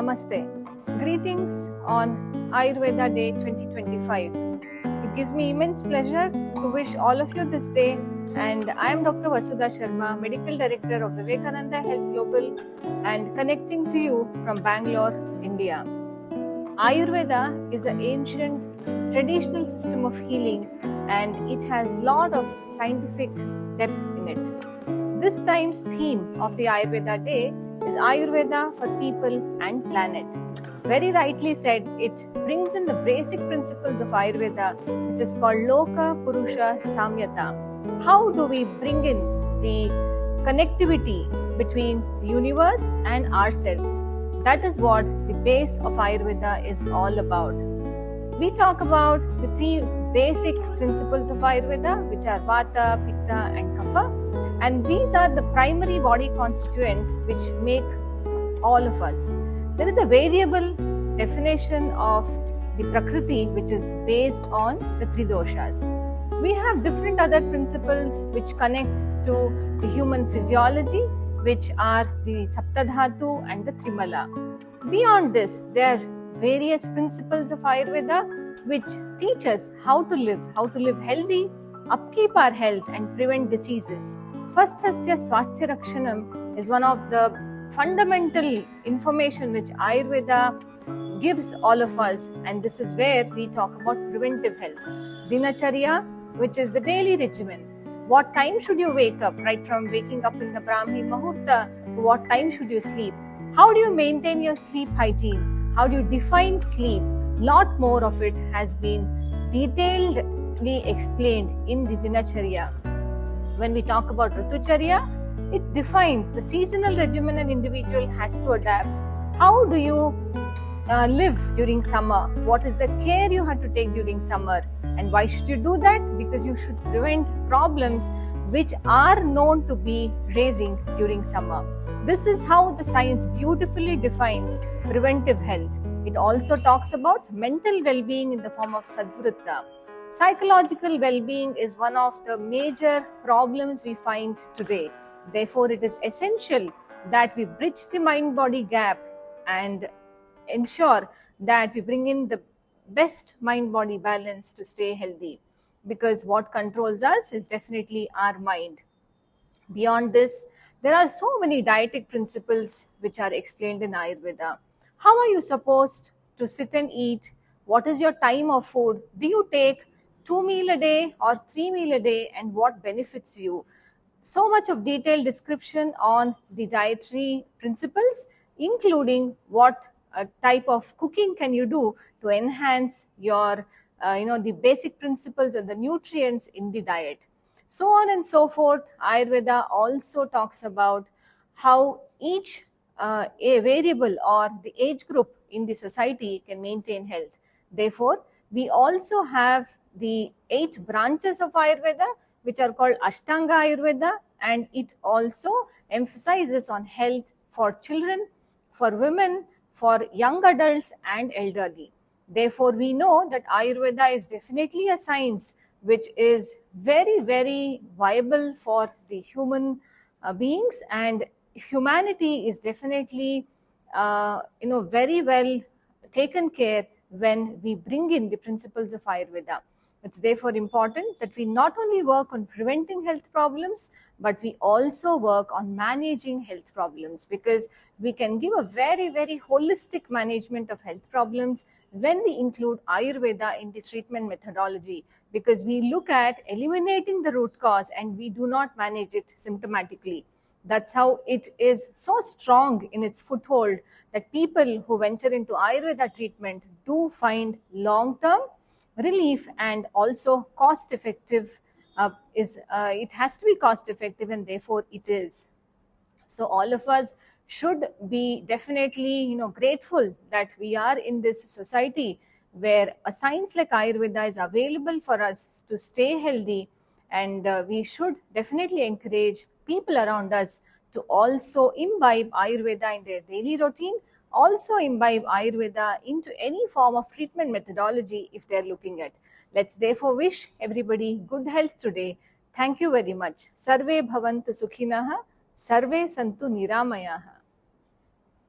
Namaste. Greetings on Ayurveda Day 2025. It gives me immense pleasure to wish all of you this day, and I am Dr. Vasudha Sharma, Medical Director of Vivekananda Health Global, and connecting to you from Bangalore, India. Ayurveda is an ancient traditional system of healing, and it has a lot of scientific depth in it. This time's theme of the Ayurveda Day is Ayurveda for people and planet. Very rightly said, it brings in the basic principles of Ayurveda, which is called Loka Purusha Samyata. How do we bring in the connectivity between the universe and ourselves? That is what the base of Ayurveda is all about. We talk about the three basic principles of Ayurveda, which are Vata, Pitta and Kapha, and these are the primary body constituents which make all of us. There is a variable definition of the Prakriti which is based on the three doshas. We have different other principles which connect to the human physiology, which are the Saptadhatu and the Trimala. Beyond this, there are various principles of Ayurveda which teach us how to live healthy, upkeep our health and prevent diseases. Swasthasya Swasthya Rakshanam is one of the fundamental information which Ayurveda gives all of us, and this is where we talk about preventive health. Dinacharya, which is the daily regimen. What time should you wake up? Right from waking up in the Brahmi Muhurta to what time should you sleep? How do you maintain your sleep hygiene? How do you define sleep? Lot more of it has been detailedly explained in the Dinacharya. When we talk about Ritucharya, it defines the seasonal regimen an individual has to adapt. How do you live during summer? What is the care you have to take during summer? And why should you do that? Because you should prevent problems which are known to be raising during summer. This is how the science beautifully defines preventive health. It also talks about mental well-being in the form of Sadvritta. Psychological well-being is one of the major problems we find today. Therefore, it is essential that we bridge the mind-body gap and ensure that we bring in the best mind-body balance to stay healthy, because what controls us is definitely our mind. Beyond this, there are so many dietetic principles which are explained in Ayurveda. How are you supposed to sit and eat? What is your time of food? Do you take 2 meals a day or 3 meals a day, and what benefits you? So much of detailed description on the dietary principles, including what type of cooking can you do to enhance your the basic principles and the nutrients in the diet. So on and so forth. Ayurveda also talks about how each a variable or the age group in the society can maintain health. Therefore, we also have the 8 branches of Ayurveda which are called Ashtanga Ayurveda, and it also emphasizes on health for children, for women, for young adults and elderly. Therefore, we know that Ayurveda is definitely a science which is very, very viable for the human beings, and humanity is definitely very well taken care when we bring in the principles of Ayurveda. It's therefore important that we not only work on preventing health problems, but we also work on managing health problems, because we can give a very, very holistic management of health problems when we include Ayurveda in the treatment methodology, because we look at eliminating the root cause and we do not manage it symptomatically. That's how it is so strong in its foothold that people who venture into Ayurveda treatment do find long-term relief, and also cost effective. It has to be cost effective, and therefore it is. So all of us should be definitely grateful that we are in this society where a science like Ayurveda is available for us to stay healthy, and we should definitely encourage people around us to also imbibe Ayurveda in their daily routine, also imbibe Ayurveda into any form of treatment methodology if they are looking at. Let's therefore wish everybody good health today. Thank you very much. Sarve bhavantu sukhinah, sarve santu niramayaha.